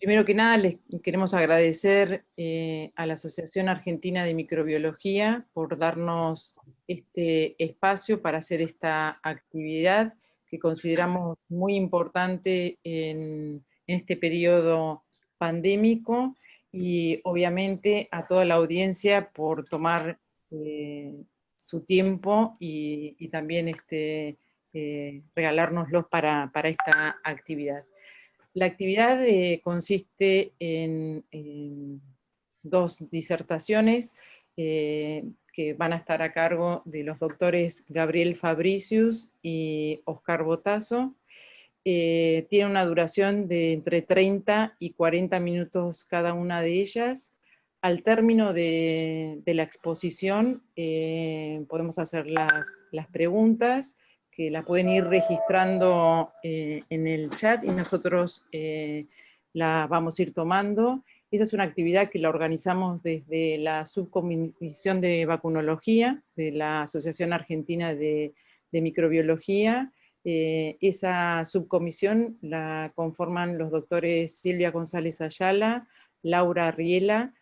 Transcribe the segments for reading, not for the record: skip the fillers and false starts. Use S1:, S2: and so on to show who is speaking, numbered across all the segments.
S1: Primero que nada, les queremos agradecer a la Asociación Argentina de Microbiología por darnos este espacio para hacer esta actividad que consideramos muy importante en este periodo pandémico, y obviamente a toda la audiencia por tomar su tiempo y también regalárnoslos para esta actividad. La actividad consiste en dos disertaciones que van a estar a cargo de los doctores Gabriel Fabricius y Oscar Botazo. Tiene una duración de entre 30 y 40 minutos cada una de ellas. Al término de la exposición podemos hacer las preguntas, que la pueden ir registrando en el chat y nosotros la vamos a ir tomando. Esa es una actividad que la organizamos desde la subcomisión de vacunología de la Asociación Argentina de Microbiología. Esa subcomisión la conforman los doctores Silvia González Ayala, Laura Riera,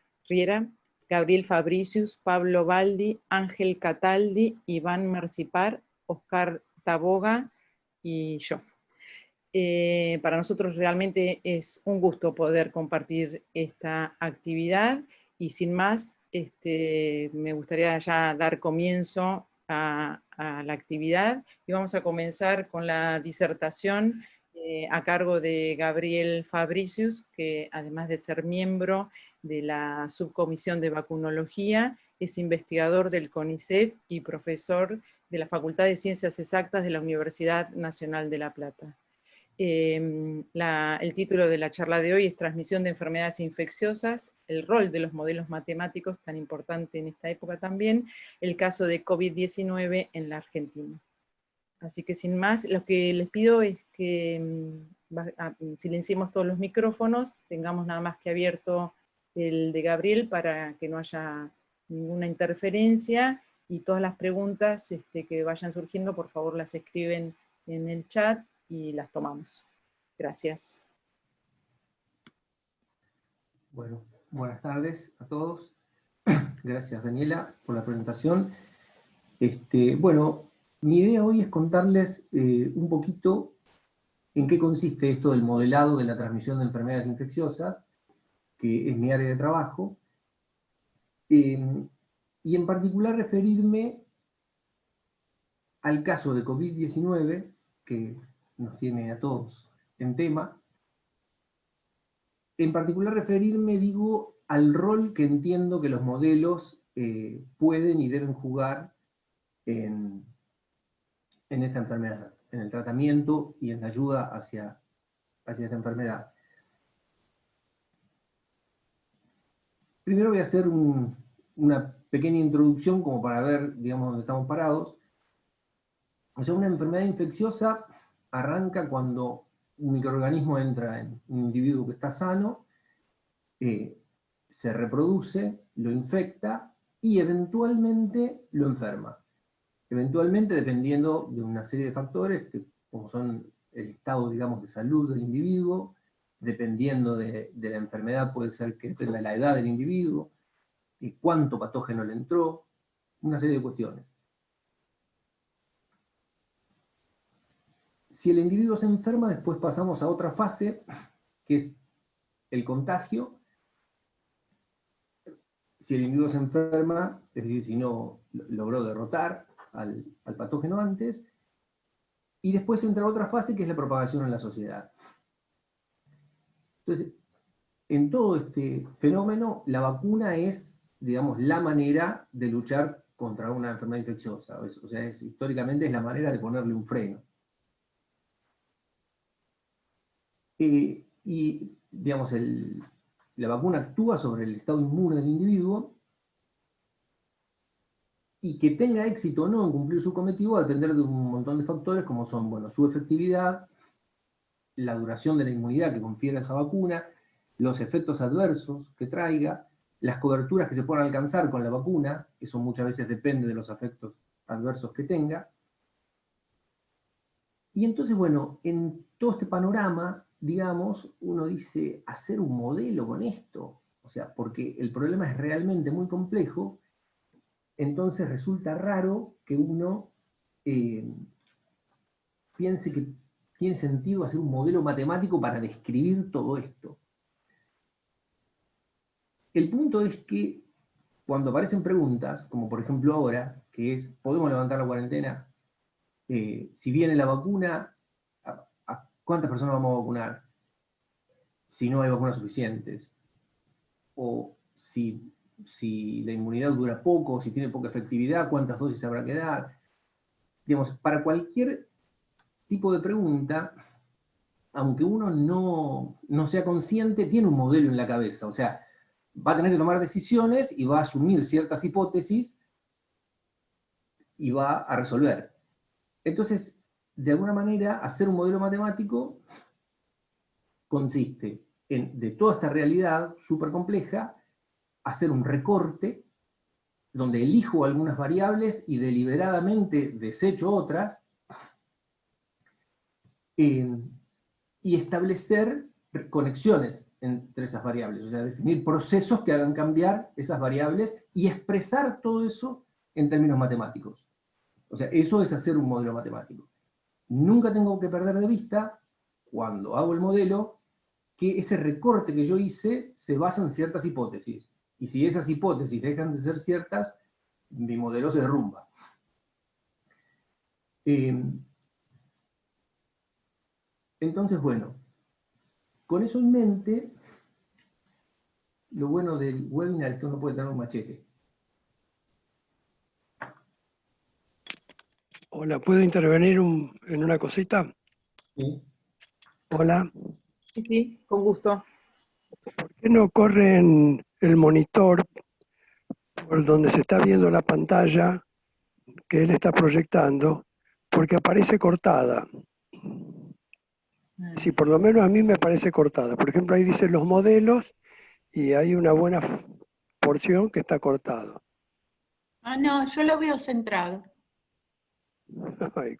S1: Gabriel Fabricius, Pablo Baldi, Ángel Cataldi, Iván Marcipar, Oscar Taboga y yo. Para nosotros realmente es un gusto poder compartir esta actividad, y sin más, me gustaría ya dar comienzo a la actividad, y vamos a comenzar con la disertación a cargo de Gabriel Fabricius, que además de ser miembro de la subcomisión de vacunología, es investigador del CONICET y profesor de la Facultad de Ciencias Exactas de la Universidad Nacional de La Plata. El título de la charla de hoy es Transmisión de enfermedades infecciosas, el rol de los modelos matemáticos, tan importante en esta época también, el caso de COVID-19 en la Argentina. Así que sin más, lo que les pido es que silenciemos todos los micrófonos, tengamos nada más que abierto el de Gabriel para que no haya ninguna interferencia, y todas las preguntas que vayan surgiendo, por favor las escriben en el chat y las tomamos. Gracias.
S2: Bueno, buenas tardes a todos. Gracias, Daniela, por la presentación. Bueno, mi idea hoy es contarles un poquito en qué consiste esto del modelado de la transmisión de enfermedades infecciosas, que es mi área de trabajo, y en particular referirme al caso de COVID-19, que nos tiene a todos en tema. En particular referirme, digo, al rol que entiendo que los modelos pueden y deben jugar en esta enfermedad, en el tratamiento y en la ayuda hacia esta enfermedad. Primero voy a hacer una pequeña introducción como para ver, digamos, dónde estamos parados. O sea, una enfermedad infecciosa arranca cuando un microorganismo entra en un individuo que está sano, se reproduce, lo infecta y eventualmente lo enferma. Eventualmente, dependiendo de una serie de factores, como son el estado, digamos, de salud del individuo, dependiendo de la enfermedad, puede ser que dependa de la edad del individuo, cuánto patógeno le entró, una serie de cuestiones. Si el individuo se enferma, después pasamos a otra fase, que es el contagio. Si el individuo se enferma, es decir, si no logró derrotar al patógeno antes, y después entra otra fase que es la propagación en la sociedad. Entonces, en todo este fenómeno, la vacuna es, digamos, la manera de luchar contra una enfermedad infecciosa. O sea, históricamente es la manera de ponerle un freno. Y, digamos, la vacuna actúa sobre el estado inmune del individuo, y que tenga éxito o no en cumplir su cometido va a depender de un montón de factores, como son, bueno, su efectividad, la duración de la inmunidad que confiere esa vacuna, los efectos adversos que traiga, las coberturas que se puedan alcanzar con la vacuna, eso muchas veces depende de los efectos adversos que tenga. Y entonces, bueno, en todo este panorama, digamos, uno dice, hacer un modelo con esto, o sea, porque el problema es realmente muy complejo, entonces resulta raro que uno piense que tiene sentido hacer un modelo matemático para describir todo esto. El punto es que cuando aparecen preguntas, como por ejemplo ahora, que es, ¿podemos levantar la cuarentena? Si viene la vacuna, ¿a cuántas personas vamos a vacunar? Si no hay vacunas suficientes. O si la inmunidad dura poco, si tiene poca efectividad, ¿cuántas dosis habrá que dar? Digamos, para cualquier tipo de pregunta, aunque uno no sea consciente, tiene un modelo en la cabeza. O sea, va a tener que tomar decisiones y va a asumir ciertas hipótesis y va a resolver. Entonces, de alguna manera, hacer un modelo matemático consiste en, de toda esta realidad súper compleja, hacer un recorte donde elijo algunas variables y deliberadamente desecho otras, y establecer conexiones entre esas variables, o sea, definir procesos que hagan cambiar esas variables y expresar todo eso en términos matemáticos. O sea, eso es hacer un modelo matemático. Nunca tengo que perder de vista, cuando hago el modelo, que ese recorte que yo hice se basa en ciertas hipótesis. Y si esas hipótesis dejan de ser ciertas, mi modelo se derrumba. Entonces, bueno, con eso en mente, lo bueno del webinar es que uno puede tener un machete.
S3: Hola, ¿puedo intervenir en una cosita?
S2: ¿Sí?
S3: Hola,
S1: Sí, sí, con gusto.
S3: ¿por qué no corren el monitor por donde se está viendo la pantalla que él está proyectando? Porque aparece cortada. Sí, por lo menos a mí me parece cortada. Por ejemplo, ahí dice los modelos y hay una buena porción que está cortado.
S4: Ah, no, yo lo veo centrado.
S3: Ay,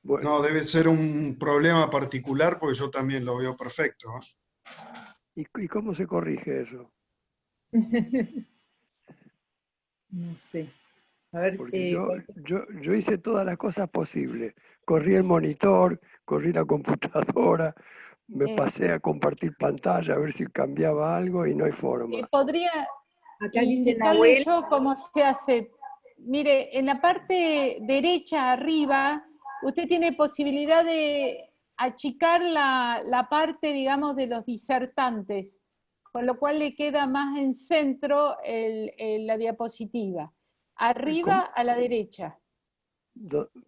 S3: bueno,
S5: No, debe ser un problema particular porque yo también lo veo perfecto, ¿eh?
S3: ¿y cómo se corrige eso?
S1: No sé. A ver,
S3: Porque yo hice todas las cosas posibles. Corrí el monitor, corrí la computadora, me pasé a compartir pantalla a ver si cambiaba algo y no hay forma.
S4: Podría
S1: acá dice
S4: indicarle
S1: Nahuel.
S4: yo cómo se hace. Mire, en la parte derecha arriba, usted tiene posibilidad de achicar la parte, digamos, de los disertantes, con lo cual le queda más en centro la diapositiva. Arriba
S3: ¿Cómo?
S4: a la derecha.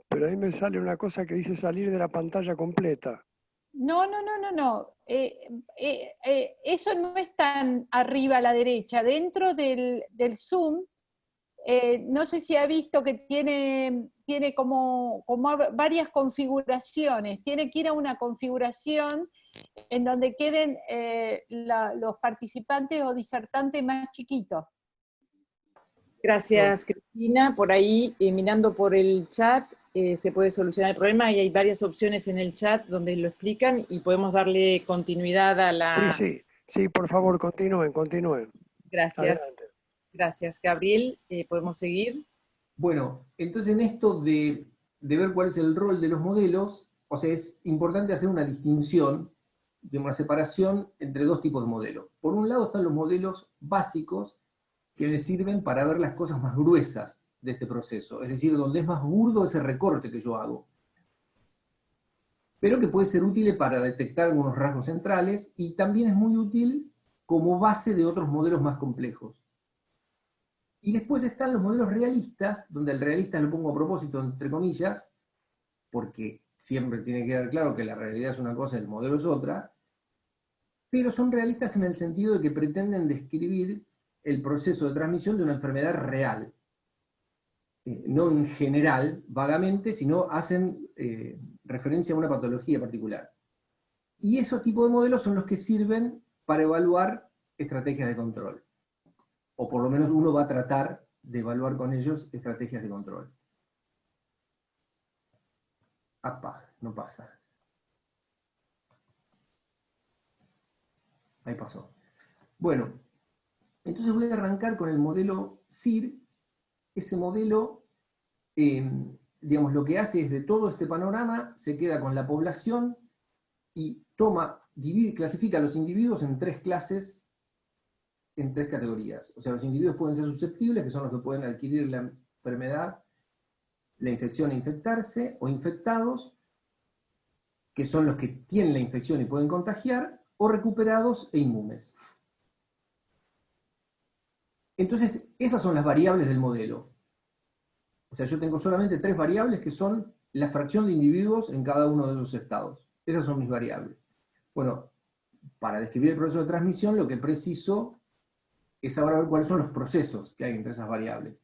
S3: Pero ahí me sale una cosa que dice salir de la pantalla completa.
S4: No, no, no, no, no. Eso no es tan arriba a la derecha. Dentro del Zoom, no sé si ha visto que tiene como varias configuraciones. Tiene que ir a una configuración en donde queden los participantes o disertantes más chiquitos.
S1: Gracias, Cristina. Por ahí, mirando por el chat, se puede solucionar el problema y hay varias opciones en el chat donde lo explican y podemos darle continuidad a
S3: Sí,
S1: la...
S3: sí, sí, por favor, continúen.
S1: Gracias.
S3: Adelante.
S1: Gracias, Gabriel. ¿Podemos seguir?
S2: Bueno, entonces en esto de ver cuál es el rol de los modelos, o sea, es importante hacer una distinción, de una separación entre dos tipos de modelos. Por un lado están los modelos básicos que le sirven para ver las cosas más gruesas de este proceso, es decir, donde es más burdo ese recorte que yo hago, pero que puede ser útil para detectar algunos rasgos centrales y también es muy útil como base de otros modelos más complejos. Y después están los modelos realistas, donde el realista lo pongo a propósito, entre comillas, porque siempre tiene que quedar claro que la realidad es una cosa y el modelo es otra, pero son realistas en el sentido de que pretenden describir el proceso de transmisión de una enfermedad real. No en general, vagamente, sino hacen referencia a una patología particular. Y esos tipos de modelos son los que sirven para evaluar estrategias de control. O por lo menos uno va a tratar de evaluar con ellos estrategias de control. ¡Apa! No pasa. Ahí pasó. Bueno, entonces voy a arrancar con el modelo SIR. Ese modelo, digamos, lo que hace es de todo este panorama, se queda con la población y clasifica a los individuos en tres clases, en tres categorías. O sea, los individuos pueden ser susceptibles, que son los que pueden adquirir la enfermedad, la infección e infectarse, o infectados, que son los que tienen la infección y pueden contagiar, o recuperados e inmunes. Entonces, esas son las variables del modelo. O sea, yo tengo solamente tres variables que son la fracción de individuos en cada uno de esos estados. Esas son mis variables. Bueno, para describir el proceso de transmisión, lo que preciso es ahora ver cuáles son los procesos que hay entre esas variables.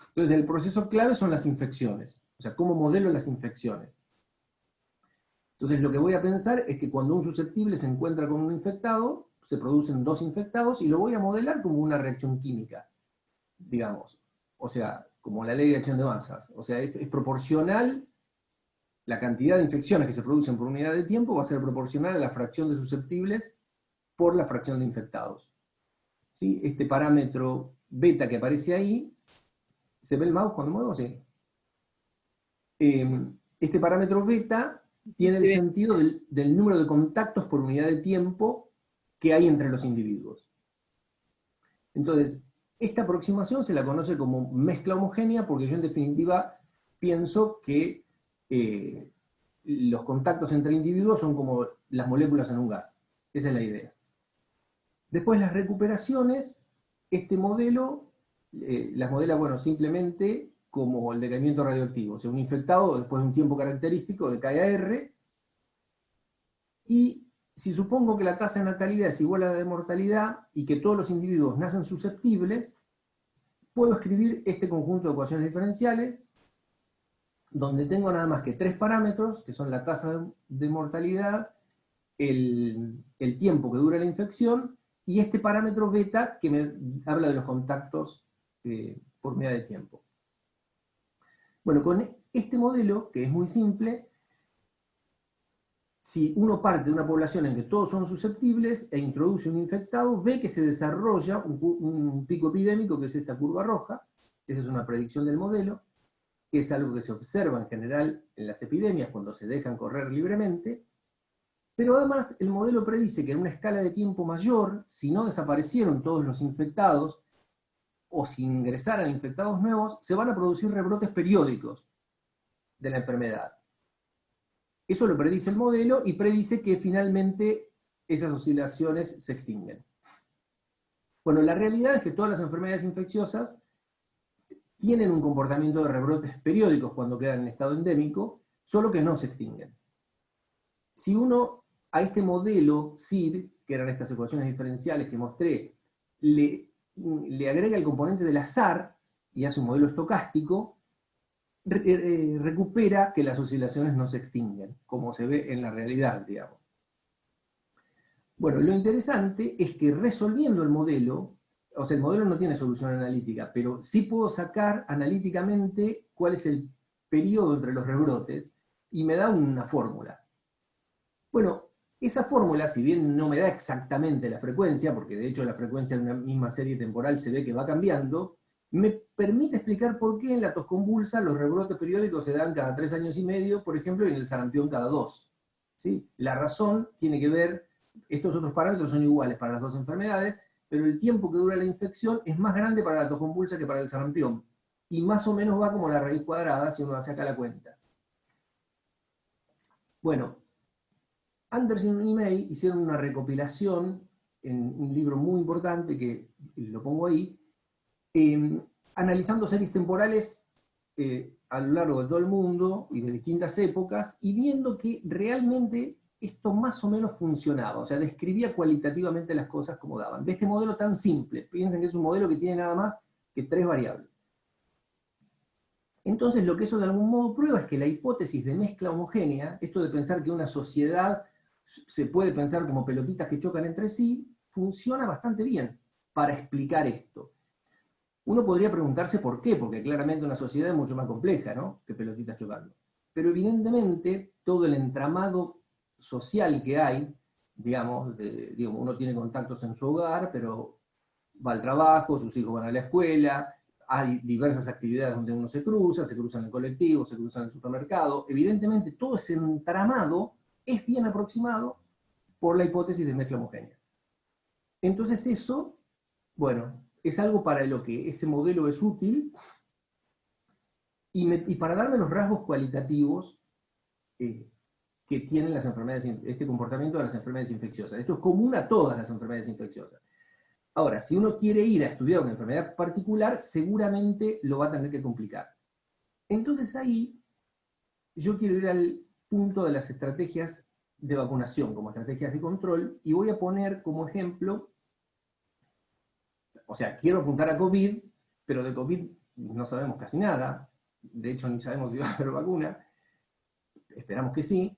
S2: Entonces, el proceso clave son las infecciones. O sea, cómo modelo las infecciones. Entonces, lo que voy a pensar es que cuando un susceptible se encuentra con un infectado, se producen dos infectados y lo voy a modelar como una reacción química, digamos. O sea, como la ley de acción de masas. O sea, es proporcional, la cantidad de infecciones que se producen por unidad de tiempo va a ser proporcional a la fracción de susceptibles por la fracción de infectados. ¿Sí? Este parámetro beta que aparece ahí, ¿se ve el mouse cuando muevo? Sí. Este parámetro beta tiene el sentido del número de contactos por unidad de tiempo que hay entre los individuos. Entonces, esta aproximación se la conoce como mezcla homogénea porque yo en definitiva pienso que los contactos entre individuos son como las moléculas en un gas. Esa es la idea. Después las recuperaciones, este modelo las modela, bueno, simplemente como el decaimiento radioactivo. O sea, un infectado después de un tiempo característico decae a R, y si supongo que la tasa de natalidad es igual a la de mortalidad y que todos los individuos nacen susceptibles, puedo escribir este conjunto de ecuaciones diferenciales donde tengo nada más que tres parámetros, que son la tasa de mortalidad, el tiempo que dura la infección, y este parámetro beta que me habla de los contactos por unidad de tiempo. Bueno, con este modelo, que es muy simple, si uno parte de una población en que todos son susceptibles e introduce un infectado, ve que se desarrolla un pico epidémico, que es esta curva roja. Esa es una predicción del modelo, que es algo que se observa en general en las epidemias cuando se dejan correr libremente. Pero además el modelo predice que en una escala de tiempo mayor, si no desaparecieron todos los infectados, o si ingresaran infectados nuevos, se van a producir rebrotes periódicos de la enfermedad. Eso lo predice el modelo y predice que finalmente esas oscilaciones se extinguen. Bueno, la realidad es que todas las enfermedades infecciosas tienen un comportamiento de rebrotes periódicos cuando quedan en estado endémico, solo que no se extinguen. Si uno a este modelo SIR, que eran estas ecuaciones diferenciales que mostré, le agrega el componente del azar y hace un modelo estocástico, recupera que las oscilaciones no se extinguen, como se ve en la realidad, digamos. Bueno, lo interesante es que resolviendo el modelo, o sea, el modelo no tiene solución analítica, pero sí puedo sacar analíticamente cuál es el periodo entre los rebrotes, y me da una fórmula. Bueno, esa fórmula, si bien no me da exactamente la frecuencia, porque de hecho la frecuencia en una misma serie temporal se ve que va cambiando, me permite explicar por qué en la tos convulsa los rebrotes periódicos se dan cada 3 años y medio, por ejemplo, y en el sarampión cada 2. ¿Sí? La razón tiene que ver, estos otros parámetros son iguales para las dos enfermedades, pero el tiempo que dura la infección es más grande para la tos convulsa que para el sarampión, y más o menos va como la raíz cuadrada si uno saca la cuenta. Bueno, Anderson y May hicieron una recopilación en un libro muy importante, que lo pongo ahí, analizando series temporales a lo largo de todo el mundo y de distintas épocas, y viendo que realmente esto más o menos funcionaba, o sea, describía cualitativamente las cosas como daban. De este modelo tan simple, piensen que es un modelo que tiene nada más que 3 variables. Entonces lo que eso de algún modo prueba es que la hipótesis de mezcla homogénea, esto de pensar que una sociedad se puede pensar como pelotitas que chocan entre sí, funciona bastante bien para explicar esto. Uno podría preguntarse por qué, porque claramente una sociedad es mucho más compleja, ¿no?, que pelotitas chocando. Pero evidentemente todo el entramado social que hay digamos, uno tiene contactos en su hogar, pero va al trabajo, sus hijos van a la escuela, hay diversas actividades donde uno se cruza en el colectivo, se cruza en el supermercado. Evidentemente, todo ese entramado es bien aproximado por la hipótesis de mezcla homogénea. Entonces eso, bueno, es algo para lo que ese modelo es útil, y para darme los rasgos cualitativos que tienen las enfermedades, este comportamiento de las enfermedades infecciosas. Esto es común a todas las enfermedades infecciosas. Ahora, si uno quiere ir a estudiar una enfermedad particular, seguramente lo va a tener que complicar. Entonces ahí yo quiero ir al punto de las estrategias de vacunación como estrategias de control, y voy a poner como ejemplo, o sea, quiero apuntar a COVID, pero de COVID no sabemos casi nada, de hecho ni sabemos si va a haber vacuna, esperamos que sí.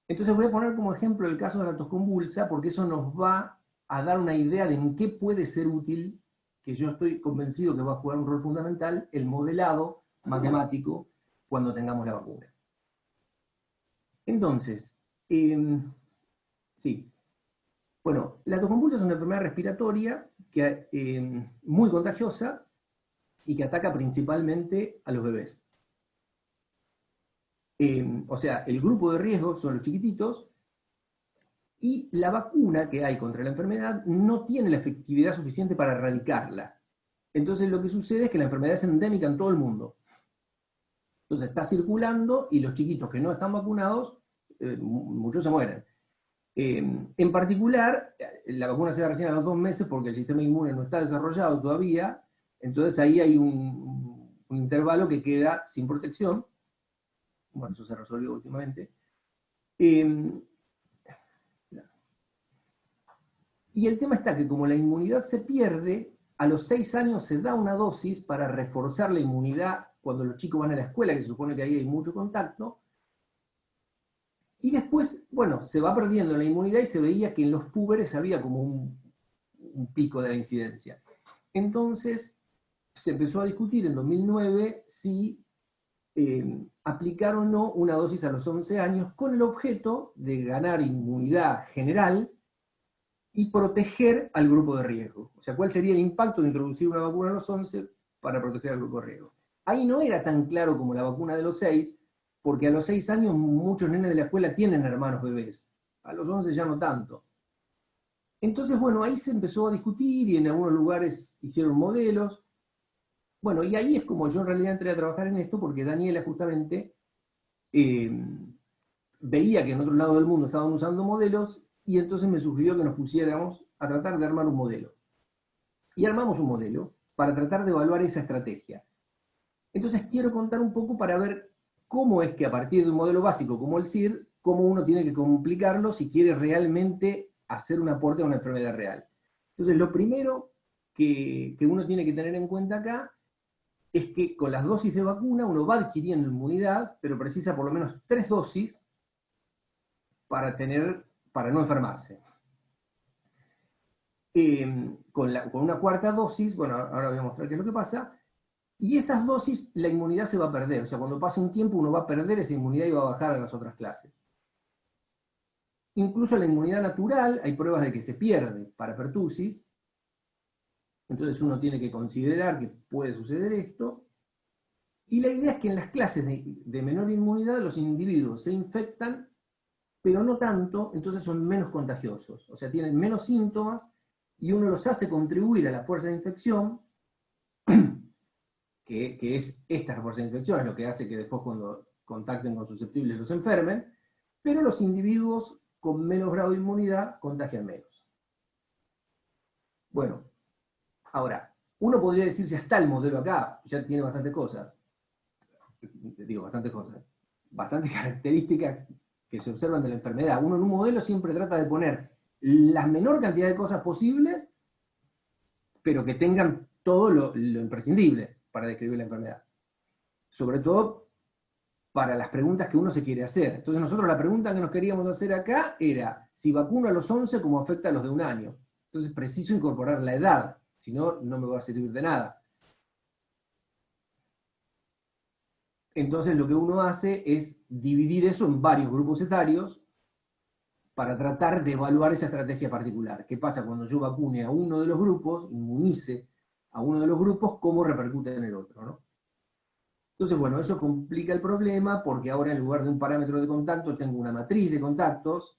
S2: Entonces voy a poner como ejemplo el caso de la tos convulsa, porque eso nos va a dar una idea de en qué puede ser útil, que yo estoy convencido que va a jugar un rol fundamental, el modelado matemático cuando tengamos la vacuna. Entonces, sí. Bueno, la tos convulsa es una enfermedad respiratoria muy contagiosa y que ataca principalmente a los bebés. O sea, el grupo de riesgo son los chiquititos, y la vacuna que hay contra la enfermedad no tiene la efectividad suficiente para erradicarla. Entonces lo que sucede es que la enfermedad es endémica en todo el mundo. Entonces está circulando, y los chiquitos que no están vacunados, muchos se mueren. En particular, la vacuna se da recién a los 2 meses porque el sistema inmune no está desarrollado todavía, entonces ahí hay un intervalo que queda sin protección. Bueno, eso se resolvió últimamente. Y el tema está que como la inmunidad se pierde, a los 6 años se da una dosis para reforzar la inmunidad cuando los chicos van a la escuela, que se supone que ahí hay mucho contacto, y después, bueno, se va perdiendo la inmunidad, y se veía que en los púberes había como un pico de la incidencia. Entonces se empezó a discutir en 2009 si aplicar o no una dosis a los 11 años, con el objeto de ganar inmunidad general y proteger al grupo de riesgo. O sea, ¿cuál sería el impacto de introducir una vacuna a los 11 para proteger al grupo de riesgo? Ahí no era tan claro como la vacuna de los 6, porque a los 6 años muchos nenes de la escuela tienen hermanos bebés, a los 11 ya no tanto. Entonces, bueno, ahí se empezó a discutir, y en algunos lugares hicieron modelos. Bueno, y ahí es como yo en realidad entré a trabajar en esto, porque Daniela justamente veía que en otro lado del mundo estaban usando modelos, y entonces me sugirió que nos pusiéramos a tratar de armar un modelo. Y armamos un modelo para tratar de evaluar esa estrategia. Entonces quiero contar un poco para ver cómo es que a partir de un modelo básico como el CIR, cómo uno tiene que complicarlo si quiere realmente hacer un aporte a una enfermedad real. Entonces lo primero que uno tiene que tener en cuenta acá es que con las dosis de vacuna uno va adquiriendo inmunidad, pero precisa por lo menos 3 dosis para no enfermarse. Con una 4ª dosis, bueno, ahora voy a mostrar qué es lo que pasa, y esas dosis la inmunidad se va a perder. O sea, cuando pase un tiempo uno va a perder esa inmunidad y va a bajar a las otras clases. Incluso la inmunidad natural, hay pruebas de que se pierde para pertussis, entonces uno tiene que considerar que puede suceder esto, y la idea es que en las clases de menor inmunidad los individuos se infectan, pero no tanto, entonces son menos contagiosos, o sea, tienen menos síntomas, y uno los hace contribuir a la fuerza de infección, que es esta fuerza de infección, es lo que hace que después cuando contacten con susceptibles los enfermen, pero los individuos con menos grado de inmunidad contagian menos. Bueno, ahora, uno podría decir, ya está el modelo acá, ya tiene bastantes cosas, bastantes características que se observan de la enfermedad. Uno en un modelo siempre trata de poner la menor cantidad de cosas posibles, pero que tengan todo lo imprescindible para describir la enfermedad. Sobre todo para las preguntas que uno se quiere hacer. Entonces nosotros la pregunta que nos queríamos hacer acá era, si vacuno a los 11, ¿cómo afecta a los de 1 año? Entonces preciso incorporar la edad, si no, no me va a servir de nada. Entonces lo que uno hace es dividir eso en varios grupos etarios para tratar de evaluar esa estrategia particular. ¿Qué pasa cuando yo vacune a uno de los grupos, inmunice a uno de los grupos, cómo repercute en el otro, ¿no? Entonces, bueno, eso complica el problema porque ahora en lugar de un parámetro de contacto tengo una matriz de contactos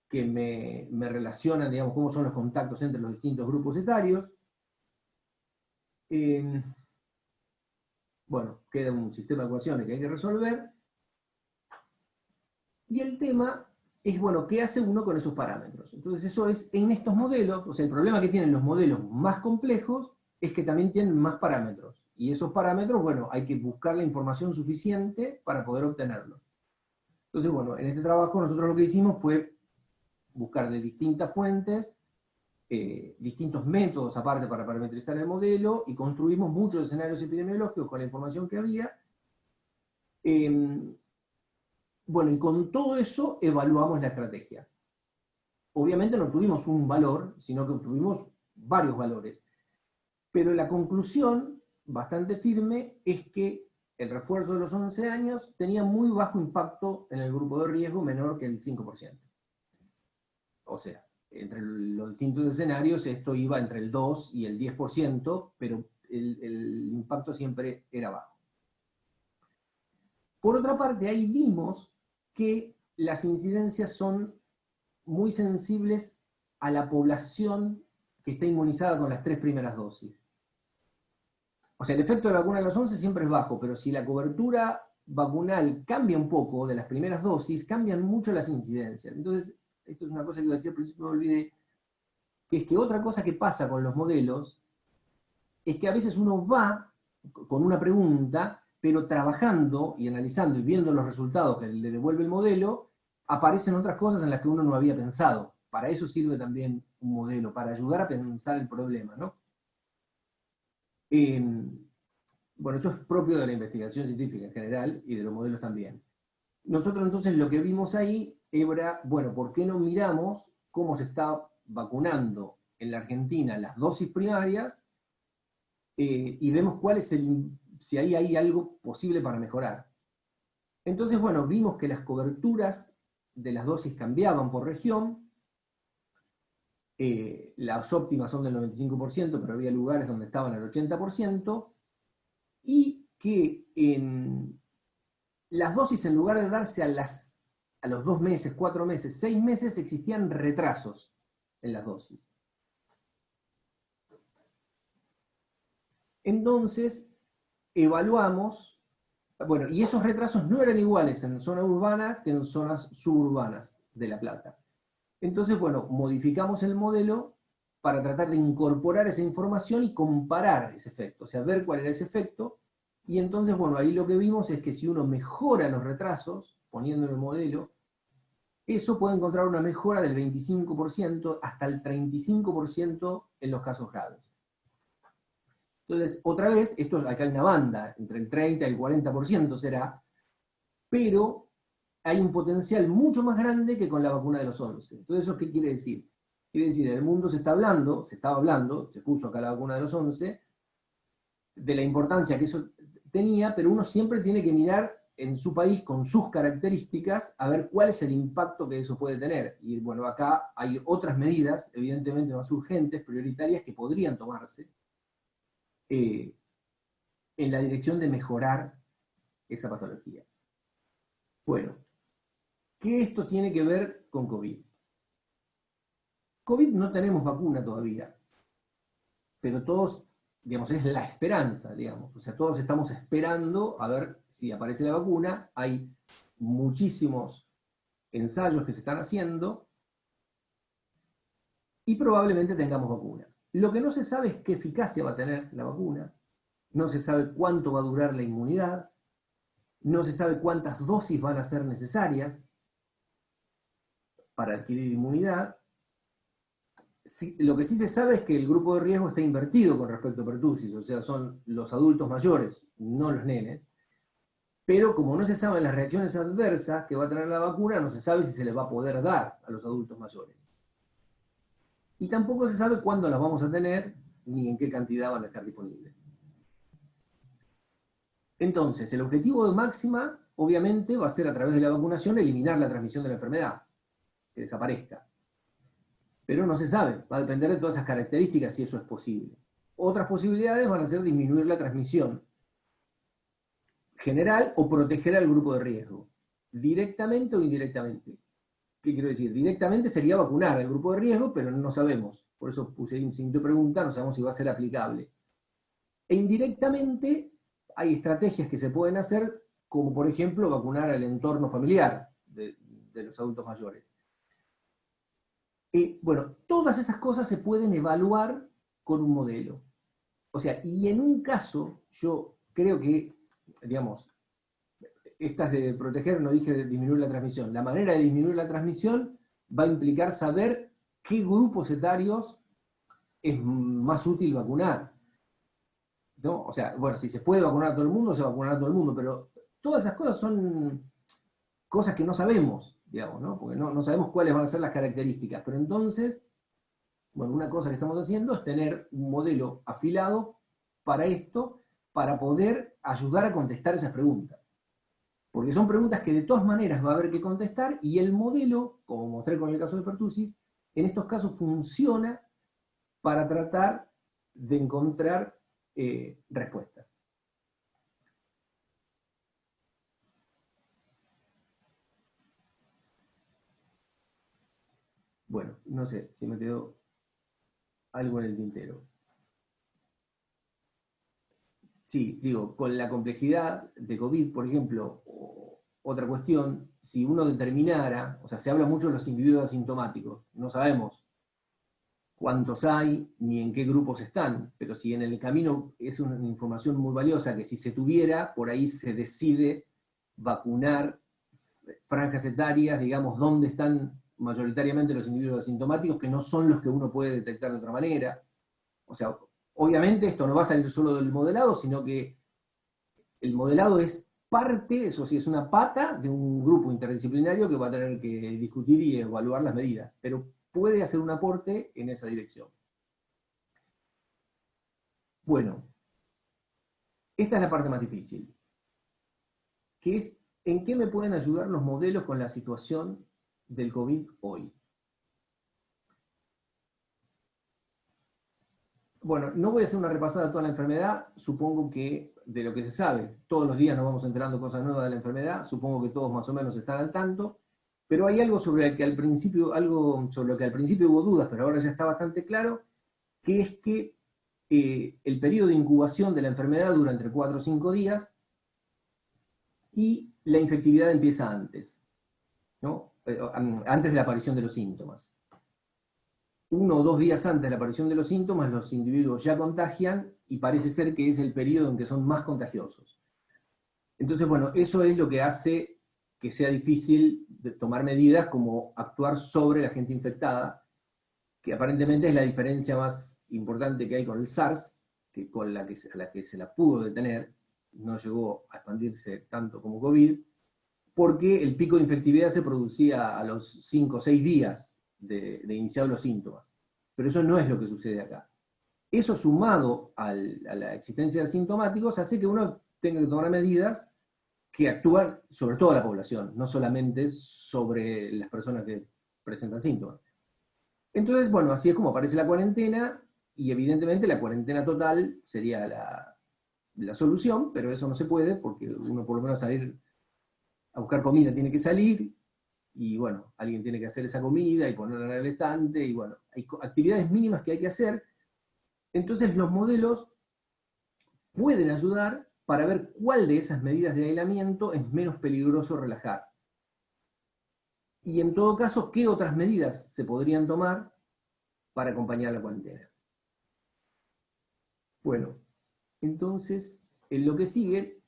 S2: que me relacionan, digamos, cómo son los contactos entre los distintos grupos etarios. Bueno, queda un sistema de ecuaciones que hay que resolver. Y el tema es, bueno, ¿qué hace uno con esos parámetros? Entonces eso es en estos modelos, o sea, el problema que tienen los modelos más complejos es que también tienen más parámetros. Y esos parámetros, bueno, hay que buscar la información suficiente para poder obtenerlos. Entonces, bueno, en este trabajo nosotros lo que hicimos fue buscar de distintas fuentes, distintos métodos aparte para parametrizar el modelo, y construimos muchos escenarios epidemiológicos con la información que había. Bueno, y con todo eso evaluamos la estrategia. Obviamente no tuvimos un valor, sino que obtuvimos varios valores. Pero la conclusión, bastante firme, es que el refuerzo de los 11 años tenía muy bajo impacto en el grupo de riesgo, menor que el 5%. O sea, entre los distintos escenarios esto iba entre el 2 y el 10%, pero el impacto siempre era bajo. Por otra parte, ahí vimos que las incidencias son muy sensibles a la población que está inmunizada con las 3 primeras dosis. O sea, el efecto de la vacuna de los 11 siempre es bajo, pero si la cobertura vacunal cambia un poco de las primeras dosis, cambian mucho las incidencias. Entonces, esto es una cosa que iba a decir al principio, me olvidé, que es que otra cosa que pasa con los modelos es que a veces uno va con una pregunta, pero trabajando y analizando y viendo los resultados que le devuelve el modelo, aparecen otras cosas en las que uno no había pensado. Para eso sirve también un modelo, para ayudar a pensar el problema, ¿no? Bueno, eso es propio de la investigación científica en general y de los modelos también. Nosotros entonces lo que vimos ahí era, bueno, ¿por qué no miramos cómo se está vacunando en la Argentina las dosis primarias y vemos cuál es si ahí hay algo posible para mejorar? Entonces, bueno, vimos que las coberturas de las dosis cambiaban por región. Las óptimas son del 95%, pero había lugares donde estaban al 80%, y que las dosis, en lugar de darse a los 2 meses, 4 meses, 6 meses, existían retrasos en las dosis. Entonces, evaluamos, bueno, y esos retrasos no eran iguales en zona urbana que en zonas suburbanas de La Plata. Entonces, bueno, modificamos el modelo para tratar de incorporar esa información y comparar ese efecto, o sea, ver cuál era ese efecto, y entonces, bueno, ahí lo que vimos es que si uno mejora los retrasos, poniendo en el modelo, eso puede encontrar una mejora del 25% hasta el 35% en los casos graves. Entonces, otra vez, acá hay una banda, entre el 30 y el 40% será, pero hay un potencial mucho más grande que con la vacuna de los 11. Entonces, ¿eso qué quiere decir? Quiere decir, en el mundo se estaba hablando, se puso acá la vacuna de los 11, de la importancia que eso tenía, pero uno siempre tiene que mirar en su país con sus características a ver cuál es el impacto que eso puede tener. Y bueno, acá hay otras medidas, evidentemente más urgentes, prioritarias, que podrían tomarse en la dirección de mejorar esa patología. Bueno, ¿qué esto tiene que ver con COVID? COVID no tenemos vacuna todavía, pero todos, digamos, es la esperanza, digamos. O sea, todos estamos esperando a ver si aparece la vacuna. Hay muchísimos ensayos que se están haciendo y probablemente tengamos vacuna. Lo que no se sabe es qué eficacia va a tener la vacuna, no se sabe cuánto va a durar la inmunidad, no se sabe cuántas dosis van a ser necesarias para adquirir inmunidad. Lo que sí se sabe es que el grupo de riesgo está invertido con respecto a pertussis, o sea, son los adultos mayores, no los nenes, pero como no se saben las reacciones adversas que va a tener la vacuna, no se sabe si se les va a poder dar a los adultos mayores. Y tampoco se sabe cuándo las vamos a tener, ni en qué cantidad van a estar disponibles. Entonces, el objetivo de máxima, obviamente, va a ser a través de la vacunación eliminar la transmisión de la enfermedad. que desaparezca. Pero no se sabe, va a depender de todas esas características si eso es posible. Otras posibilidades van a ser disminuir la transmisión general o proteger al grupo de riesgo, directamente o indirectamente. ¿Qué quiero decir? Directamente sería vacunar al grupo de riesgo, pero no sabemos. Por eso puse ahí un signo de pregunta, no sabemos si va a ser aplicable. E indirectamente hay estrategias que se pueden hacer, como por ejemplo vacunar al entorno familiar de los adultos mayores. Bueno, todas esas cosas se pueden evaluar con un modelo. O sea, y en un caso, yo creo que, digamos, estas de proteger, no dije de disminuir la transmisión. La manera de disminuir la transmisión va a implicar saber qué grupos etarios es más útil vacunar, ¿no? O sea, bueno, si se puede vacunar a todo el mundo, se vacunará a todo el mundo, pero todas esas cosas son cosas que no sabemos, digamos, ¿no? Porque no sabemos cuáles van a ser las características. Pero entonces, bueno, una cosa que estamos haciendo es tener un modelo afilado para esto, para poder ayudar a contestar esas preguntas. Porque son preguntas que de todas maneras va a haber que contestar, y el modelo, como mostré con el caso de pertussis, en estos casos funciona para tratar de encontrar respuestas. Bueno, no sé si me quedó algo en el tintero. Sí, digo, con la complejidad de COVID, por ejemplo, otra cuestión, si uno determinara, o sea, se habla mucho de los individuos asintomáticos, no sabemos cuántos hay ni en qué grupos están, pero si en el camino es una información muy valiosa que si se tuviera, por ahí se decide vacunar franjas etarias, digamos, donde están mayoritariamente los individuos asintomáticos, que no son los que uno puede detectar de otra manera. O sea, obviamente esto no va a salir solo del modelado, sino que el modelado es parte, eso sí, es una pata de un grupo interdisciplinario que va a tener que discutir y evaluar las medidas, pero puede hacer un aporte en esa dirección. Bueno, esta es la parte más difícil, que es en qué me pueden ayudar los modelos con la situación del COVID hoy. Bueno, no voy a hacer una repasada de toda la enfermedad, supongo que de lo que se sabe, todos los días nos vamos enterando cosas nuevas de la enfermedad, supongo que todos más o menos están al tanto, pero hay algo sobre lo que al principio hubo dudas, pero ahora ya está bastante claro, que es que el periodo de incubación de la enfermedad dura entre 4 o 5 días y la infectividad empieza antes, ¿no? Antes de la aparición de los síntomas. 1 o 2 días antes de la aparición de los síntomas, los individuos ya contagian y parece ser que es el periodo en que son más contagiosos. Entonces, bueno, eso es lo que hace que sea difícil de tomar medidas como actuar sobre la gente infectada, que aparentemente es la diferencia más importante que hay con el SARS, que a la que se la pudo detener, no llegó a expandirse tanto como COVID, porque el pico de infectividad se producía a los 5 o 6 días de iniciados los síntomas. Pero eso no es lo que sucede acá. Eso sumado a la existencia de asintomáticos hace que uno tenga que tomar medidas que actúan sobre toda la población, no solamente sobre las personas que presentan síntomas. Entonces, bueno, así es como aparece la cuarentena, y evidentemente la cuarentena total sería la solución, pero eso no se puede porque uno por lo menos salir a buscar comida tiene que salir, y bueno, alguien tiene que hacer esa comida y ponerla en el estante, y bueno, hay actividades mínimas que hay que hacer. Entonces los modelos pueden ayudar para ver cuál de esas medidas de aislamiento es menos peligroso relajar. Y en todo caso, qué otras medidas se podrían tomar para acompañar la cuarentena. Bueno, entonces, en lo que sigue,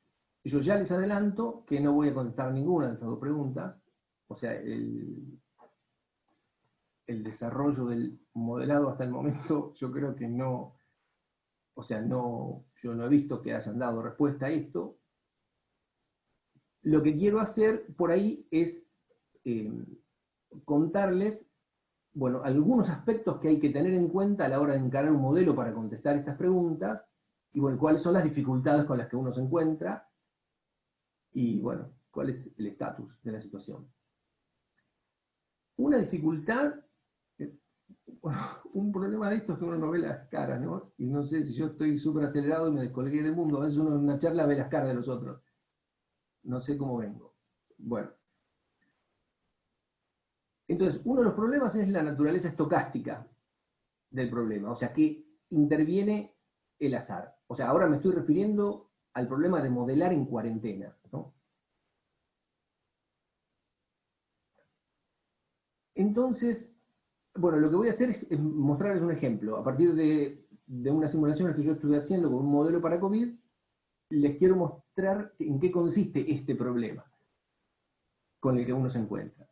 S2: yo ya les adelanto que no voy a contestar ninguna de estas 2 preguntas. O sea, el desarrollo del modelado hasta el momento, yo creo que no, o sea, yo no he visto que hayan dado respuesta a esto. Lo que quiero hacer por ahí es contarles, bueno, algunos aspectos que hay que tener en cuenta a la hora de encarar un modelo para contestar estas preguntas, y bueno, cuáles son las dificultades con las que uno se encuentra, y bueno, cuál es el estatus de la situación. Una dificultad, un problema de esto es que uno no ve las caras, ¿no? Y no sé si yo estoy súper acelerado y me descolgué del mundo. A veces uno en una charla ve las caras de los otros. No sé cómo vengo. Bueno. Entonces, uno de los problemas es la naturaleza estocástica del problema. O sea, que interviene el azar. O sea, ahora me estoy refiriendo al problema de modelar en cuarentena, ¿no? Entonces, bueno, lo que voy a hacer es mostrarles un ejemplo. A partir de unas simulaciones que yo estuve haciendo con un modelo para COVID, les quiero mostrar en qué consiste este problema con el que uno se encuentra.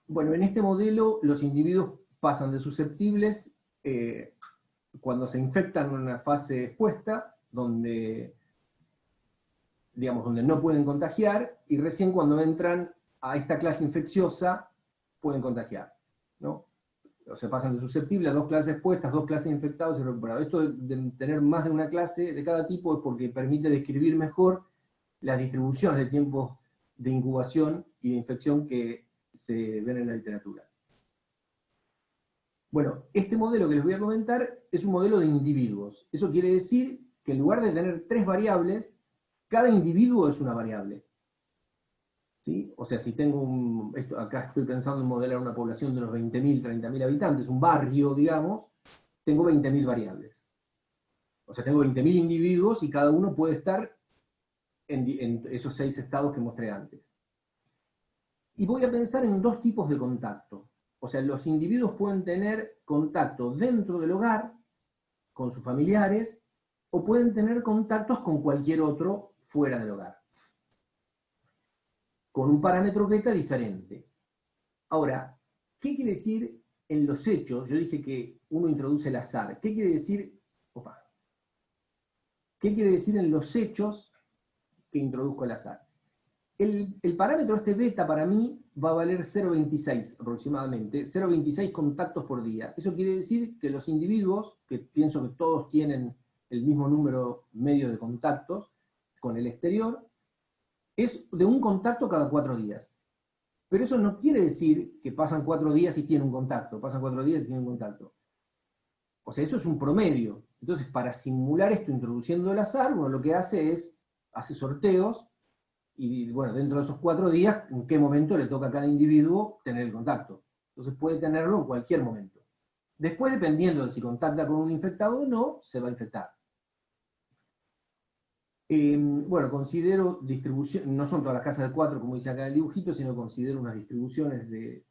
S2: Bueno, en este modelo los individuos pasan de susceptibles cuando se infectan en una fase expuesta, donde, digamos, donde no pueden contagiar, y recién cuando entran a esta clase infecciosa pueden contagiar, ¿no? O sea, pasan de susceptible a 2 clases expuestas, 2 clases infectados y recuperados. Esto de tener más de una clase de cada tipo es porque permite describir mejor las distribuciones de tiempos de incubación y de infección que se ven en la literatura. Bueno, este modelo que les voy a comentar es un modelo de individuos. Eso quiere decir que en lugar de tener 3 variables, cada individuo es una variable. ¿Sí? O sea, si tengo acá estoy pensando en modelar una población de unos 20.000, 30.000 habitantes, un barrio, digamos, tengo 20.000 variables. O sea, tengo 20.000 individuos y cada uno puede estar en esos 6 estados que mostré antes. Y voy a pensar en 2 tipos de contacto. O sea, los individuos pueden tener contacto dentro del hogar, con sus familiares, o pueden tener contactos con cualquier otro fuera del hogar, con un parámetro beta diferente. Ahora, ¿qué quiere decir en los hechos? Yo dije que uno introduce el azar. ¿Qué quiere decir? ¿Qué quiere decir en los hechos que introduzco el azar? El parámetro este beta para mí va a valer 0,26 aproximadamente, 0,26 contactos por día. Eso quiere decir que los individuos, que pienso que todos tienen el mismo número medio de contactos con el exterior, es de un contacto cada 4 días. Pero eso no quiere decir que pasan 4 días y tienen un contacto, pasan 4 días y tienen un contacto. O sea, eso es un promedio. Entonces, para simular esto introduciendo el azar, uno lo que hace sorteos, y bueno, dentro de esos 4 días, en qué momento le toca a cada individuo tener el contacto. Entonces puede tenerlo en cualquier momento. Después, dependiendo de si contacta con un infectado o no, se va a infectar. Bueno, considero distribución, no son todas las casas de 4, como dice acá el dibujito, sino considero unas distribuciones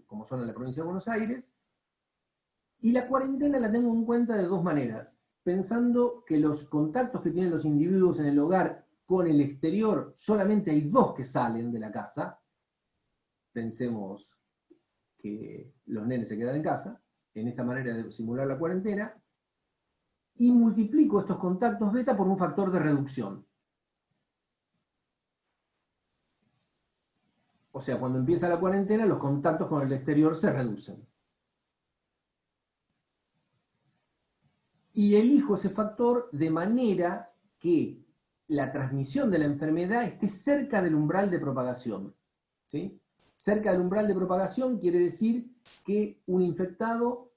S2: como son en la provincia de Buenos Aires. Y la cuarentena la tengo en cuenta de 2 maneras. Pensando que los contactos que tienen los individuos en el hogar con el exterior, solamente hay 2 que salen de la casa. Pensemos que los nenes se quedan en casa, en esta manera de simular la cuarentena, y multiplico estos contactos beta por un factor de reducción. O sea, cuando empieza la cuarentena, los contactos con el exterior se reducen. Y elijo ese factor de manera que la transmisión de la enfermedad esté cerca del umbral de propagación. ¿Sí? Cerca del umbral de propagación quiere decir que un infectado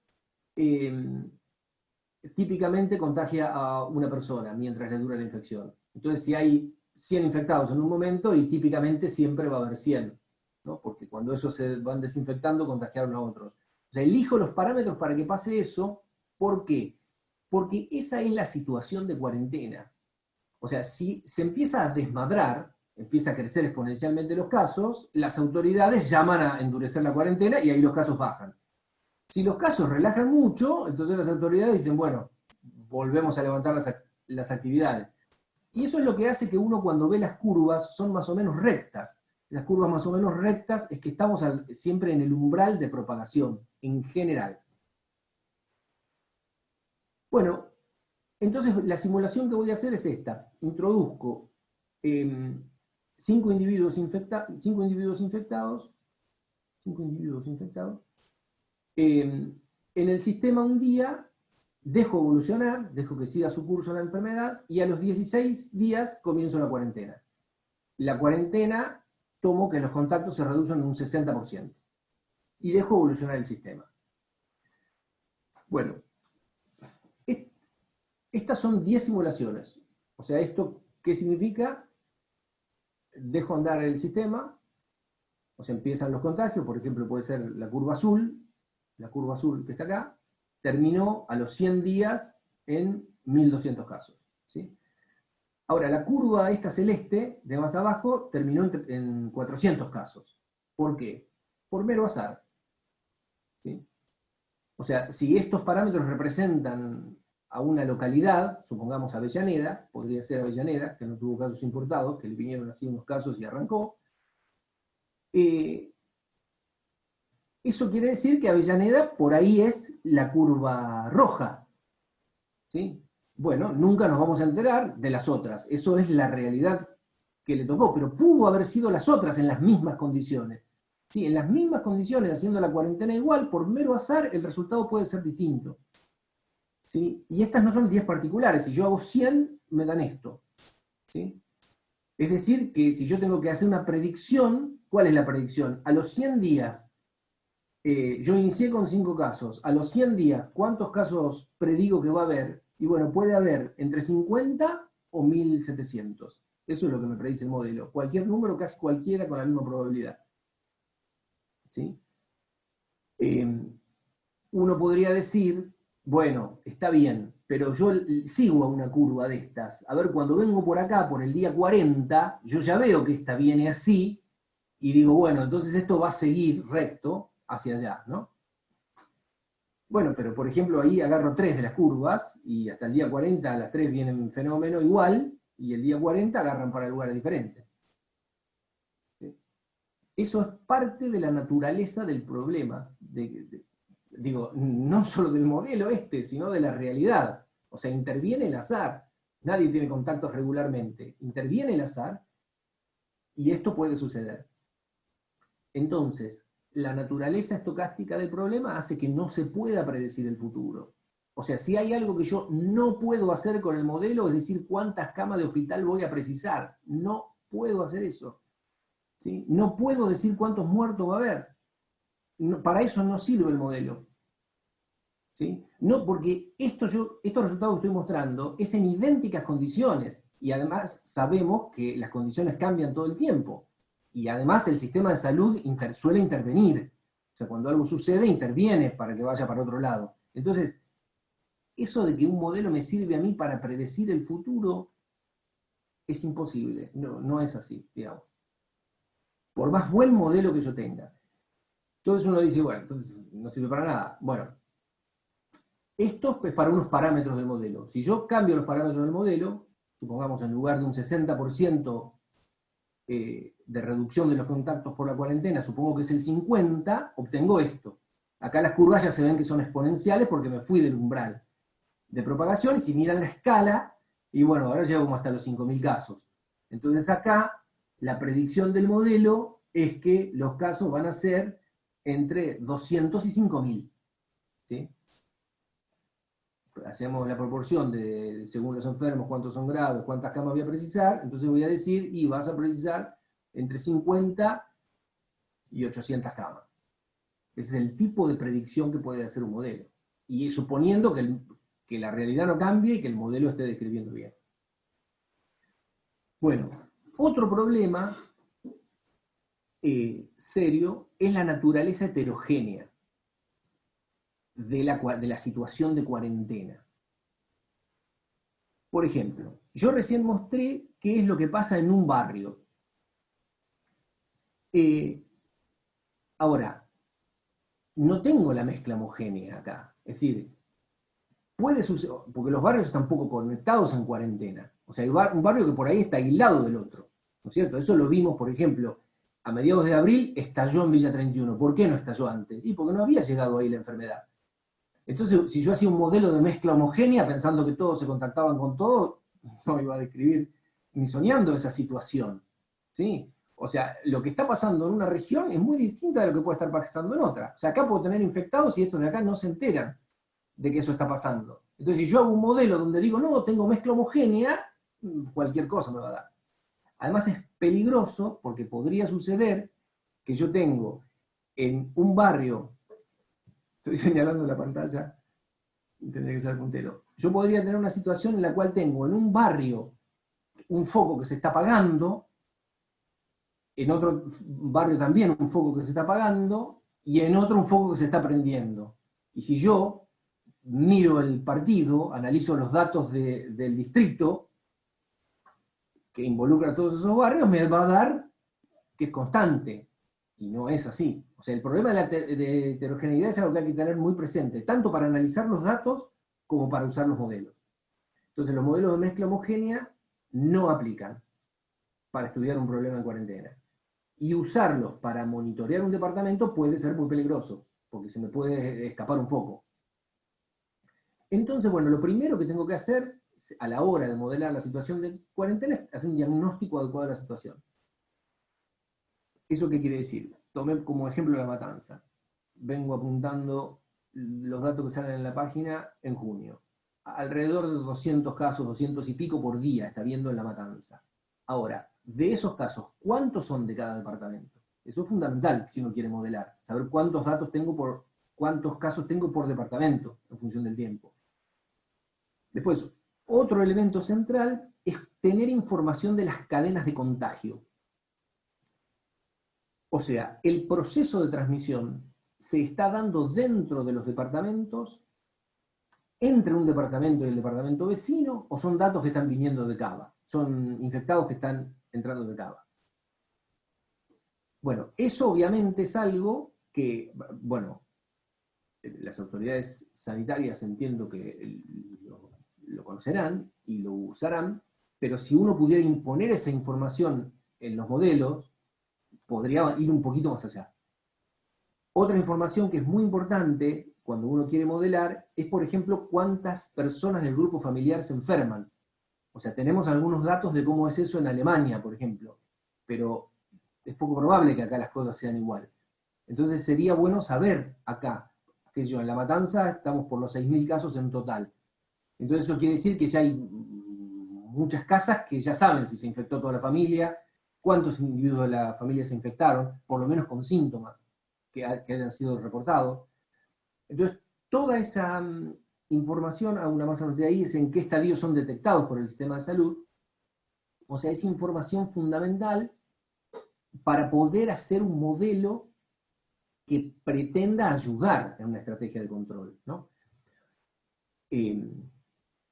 S2: típicamente contagia a una persona mientras le dura la infección. Entonces, si hay 100 infectados en un momento, y típicamente siempre va a haber 100, ¿no? Porque cuando esos se van desinfectando, contagiaron a otros. O sea, elijo los parámetros para que pase eso. ¿Por qué? Porque esa es la situación de cuarentena. O sea, si se empieza a desmadrar, empieza a crecer exponencialmente los casos, las autoridades llaman a endurecer la cuarentena y ahí los casos bajan. Si los casos relajan mucho, entonces las autoridades dicen, bueno, volvemos a levantar las actividades. Y eso es lo que hace que uno, cuando ve las curvas, son más o menos rectas. Las curvas más o menos rectas es que estamos siempre en el umbral de propagación, en general. Bueno, entonces la simulación que voy a hacer es esta. Introduzco 5 individuos infectados, en el sistema un día, dejo evolucionar, dejo que siga su curso la enfermedad, y a los 16 días comienzo la cuarentena. La cuarentena tomo que los contactos se reducen en un 60%. Y dejo evolucionar el sistema. Bueno, estas son 10 simulaciones. O sea, ¿esto qué significa? Dejo andar el sistema, o sea, empiezan los contagios, por ejemplo, puede ser la curva azul que está acá, terminó a los 100 días en 1200 casos. ¿Sí? Ahora, la curva esta celeste, de más abajo, terminó en 400 casos. ¿Por qué? Por mero azar. ¿Sí? O sea, si estos parámetros representan a una localidad, supongamos Avellaneda, podría ser Avellaneda, que no tuvo casos importados, que le vinieron así unos casos y arrancó, eso quiere decir que Avellaneda por ahí es la curva roja. ¿Sí? Bueno, nunca nos vamos a enterar de las otras, eso es la realidad que le tocó, pero pudo haber sido las otras en las mismas condiciones. Sí, en las mismas condiciones, haciendo la cuarentena igual, por mero azar, el resultado puede ser distinto. ¿Sí? Y estas no son 10 particulares, si yo hago 100, me dan esto. ¿Sí? Es decir, que si yo tengo que hacer una predicción, ¿cuál es la predicción? A los 100 días, yo inicié con 5 casos, a los 100 días, ¿cuántos casos predigo que va a haber? Y bueno, puede haber entre 50 o 1700. Eso es lo que me predice el modelo. Cualquier número, casi cualquiera, con la misma probabilidad. ¿Sí? Uno podría decir, bueno, está bien, pero yo sigo a una curva de estas. A ver, cuando vengo por acá, por el día 40, yo ya veo que esta viene así, y digo, bueno, entonces esto va a seguir recto hacia allá, ¿no? Bueno, pero por ejemplo ahí agarro 3 de las curvas, y hasta el día 40 las 3 vienen en fenómeno igual, y el día 40 agarran para lugares diferentes. Eso es parte de la naturaleza del problema, digo, no solo del modelo sino de la realidad. O sea, interviene el azar. Nadie tiene contactos regularmente. Interviene el azar y esto puede suceder. Entonces, la naturaleza estocástica del problema hace que no se pueda predecir el futuro. O sea, si hay algo que yo no puedo hacer con el modelo, es decir, cuántas camas de hospital voy a precisar. No puedo hacer eso. ¿Sí? No puedo decir cuántos muertos va a haber. No, para eso no sirve el modelo. ¿Sí? No, porque estos resultados que estoy mostrando es en idénticas condiciones, y además sabemos que las condiciones cambian todo el tiempo, y además el sistema de salud suele intervenir. O sea, cuando algo sucede, interviene para que vaya para otro lado. Entonces, eso de que un modelo me sirve a mí para predecir el futuro es imposible. No, no es así, digamos. Por más buen modelo que yo tenga. Entonces uno dice, bueno, entonces no sirve para nada. Bueno, esto es para unos parámetros del modelo. Si yo cambio los parámetros del modelo, supongamos en lugar de un 60% de reducción de los contactos por la cuarentena, supongo que es el 50%, obtengo esto. Acá las curvas ya se ven que son exponenciales porque me fui del umbral de propagación, y si miran la escala, y bueno, ahora llego como hasta los 5.000 casos. Entonces acá, la predicción del modelo es que los casos van a ser entre 200 y 5.000. ¿Sí? Hacemos la proporción de, según los enfermos, cuántos son graves, cuántas camas voy a precisar, entonces voy a decir, y vas a precisar entre 50 y 800 camas. Ese es el tipo de predicción que puede hacer un modelo. Y suponiendo que la realidad no cambie y que el modelo esté describiendo bien. Bueno, otro problema serio es la naturaleza heterogénea de la situación de cuarentena. Por ejemplo, yo recién mostré qué es lo que pasa en un barrio. Ahora, no tengo la mezcla homogénea acá. Es decir, puede suceder, porque los barrios están poco conectados en cuarentena. O sea, hay un barrio que por ahí está aislado del otro. ¿No es cierto? Eso lo vimos, por ejemplo, a mediados de abril estalló en Villa 31. ¿Por qué no estalló antes? Y porque no había llegado ahí la enfermedad. Entonces, si yo hacía un modelo de mezcla homogénea, pensando que todos se contactaban con todos, no iba a describir ni soñando esa situación. ¿Sí? O sea, lo que está pasando en una región es muy distinta de lo que puede estar pasando en otra. O sea, acá puedo tener infectados y estos de acá no se enteran de que eso está pasando. Entonces, si yo hago un modelo donde digo, no, tengo mezcla homogénea, cualquier cosa me va a dar. Además, es peligroso porque podría suceder que yo tengo en un barrio, estoy señalando la pantalla, tendré que usar el puntero, yo podría tener una situación en la cual tengo en un barrio un foco que se está apagando, en otro barrio también un foco que se está apagando, y en otro un foco que se está prendiendo. Y si yo miro el partido, analizo los datos del distrito, que involucra a todos esos barrios, me va a dar que es constante. Y no es así. O sea, el problema de heterogeneidad es algo que hay que tener muy presente, tanto para analizar los datos como para usar los modelos. Entonces, los modelos de mezcla homogénea no aplican para estudiar un problema en cuarentena. Y usarlos para monitorear un departamento puede ser muy peligroso, porque se me puede escapar un foco. Entonces, bueno, lo primero que tengo que hacer a la hora de modelar la situación de cuarentena es hacer un diagnóstico adecuado de la situación. ¿Eso qué quiere decir? Tomé como ejemplo la matanza. Vengo apuntando los datos que salen en la página en junio. Alrededor de 200 casos, 200 y pico por día está viendo en la matanza. Ahora, de esos casos, ¿cuántos son de cada departamento? Eso es fundamental si uno quiere modelar, saber cuántos datos tengo cuántos casos tengo por departamento en función del tiempo. Después, otro elemento central es tener información de las cadenas de contagio. O sea, el proceso de transmisión se está dando dentro de los departamentos, entre un departamento y el departamento vecino, o son datos que están viniendo de Cava, son infectados que están entrando de Cava. Bueno, eso obviamente es algo que, bueno, las autoridades sanitarias entiendo que lo conocerán y lo usarán, pero si uno pudiera imponer esa información en los modelos, podría ir un poquito más allá. Otra información que es muy importante cuando uno quiere modelar es, por ejemplo, cuántas personas del grupo familiar se enferman. O sea, tenemos algunos datos de cómo es eso en Alemania, por ejemplo, pero es poco probable que acá las cosas sean igual. Entonces sería bueno saber acá, que yo en La Matanza estamos por los 6.000 casos en total. Entonces eso quiere decir que ya hay muchas casas que ya saben si se infectó toda la familia, cuántos individuos de la familia se infectaron, por lo menos con síntomas que hayan sido reportados. Entonces, toda esa información, hago una más de ahí, es en qué estadios son detectados por el sistema de salud. O sea, es información fundamental para poder hacer un modelo que pretenda ayudar en una estrategia de control, ¿no?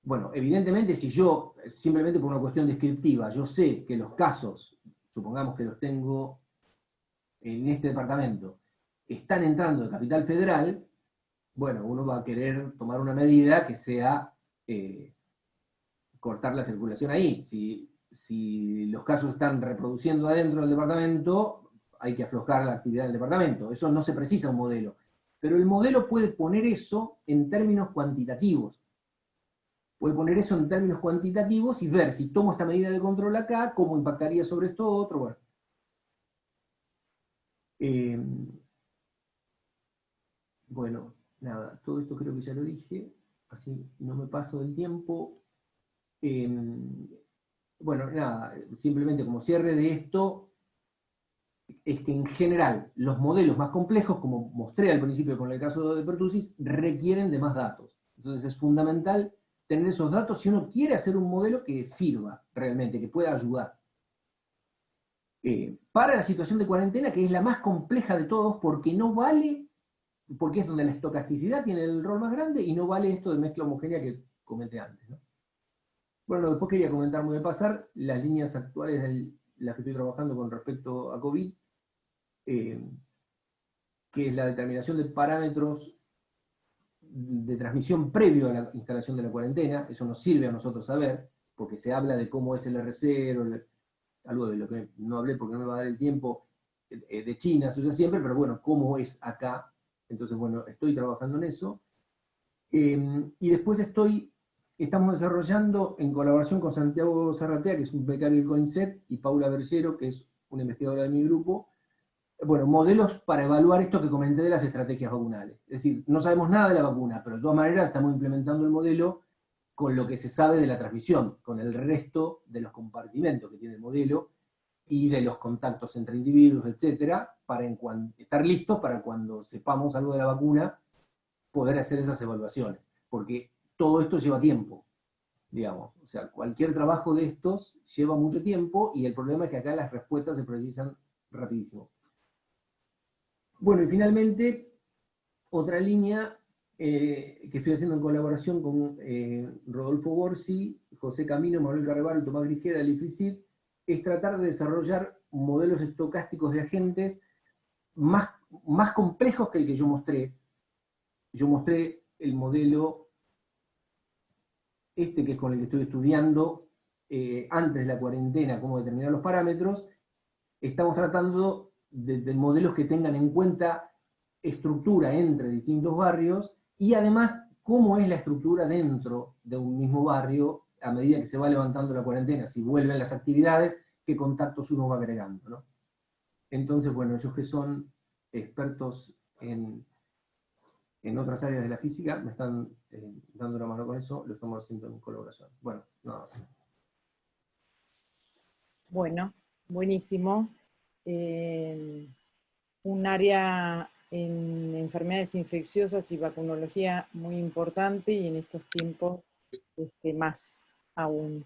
S2: Bueno, evidentemente si yo, simplemente por una cuestión descriptiva, yo sé que los casos, supongamos que los tengo en este departamento, están entrando de Capital Federal, bueno, uno va a querer tomar una medida que sea cortar la circulación ahí. Si los casos están reproduciendo adentro del departamento, hay que aflojar la actividad del departamento. Eso no se precisa un modelo. Pero el modelo puede poner eso en términos cuantitativos. Puede poner eso en términos cuantitativos y ver si tomo esta medida de control acá, cómo impactaría sobre esto otro. Bueno. Bueno, nada, todo esto creo que ya lo dije, así no me paso del tiempo. Bueno, nada, simplemente como cierre de esto, es que en general los modelos más complejos, como mostré al principio con el caso de Pertussis, requieren de más datos. Entonces es fundamental tener esos datos si uno quiere hacer un modelo que sirva realmente, que pueda ayudar. Para la situación de cuarentena, que es la más compleja de todos, porque no vale, porque es donde la estocasticidad tiene el rol más grande, y no vale esto de mezcla homogénea que comenté antes, ¿no? Bueno, después quería comentar muy al pasar las líneas actuales de las que estoy trabajando con respecto a COVID, que es la determinación de parámetros de transmisión previo a la instalación de la cuarentena. Eso nos sirve a nosotros saber, porque se habla de cómo es el R0, algo de lo que no hablé porque no me va a dar el tiempo, de China, se usa siempre, pero bueno, cómo es acá. Entonces, bueno, estoy trabajando en eso. Y después estamos desarrollando, en colaboración con Santiago Zarratea, que es un becario del CONICET, y Paula Bergero, que es una investigadora de mi grupo, bueno, modelos para evaluar esto que comenté de las estrategias vacunales. Es decir, no sabemos nada de la vacuna, pero de todas maneras estamos implementando el modelo con lo que se sabe de la transmisión, con el resto de los compartimentos que tiene el modelo, y de los contactos entre individuos, etcétera, para estar listos para cuando sepamos algo de la vacuna, poder hacer esas evaluaciones. Porque todo esto lleva tiempo, digamos. O sea, cualquier trabajo de estos lleva mucho tiempo y el problema es que acá las respuestas se precisan rapidísimo. Bueno, y finalmente, otra línea que estoy haciendo en colaboración con Rodolfo Borsi, José Camino, Manuel Carrevalo, Tomás Grigeda, del IFRICID, es tratar de desarrollar modelos estocásticos de agentes más complejos que el que yo mostré. Yo mostré el modelo que es con el que estoy estudiando antes de la cuarentena, cómo determinar los parámetros. Estamos tratando de modelos que tengan en cuenta estructura entre distintos barrios y además cómo es la estructura dentro de un mismo barrio a medida que se va levantando la cuarentena, si vuelven las actividades, qué contactos uno va agregando, ¿no? Entonces, bueno, ellos que son expertos en otras áreas de la física me están dando una mano con eso, lo estamos haciendo en colaboración. Bueno, nada más.
S1: Bueno, buenísimo. Un área en enfermedades infecciosas y vacunología muy importante y en estos tiempos más aún.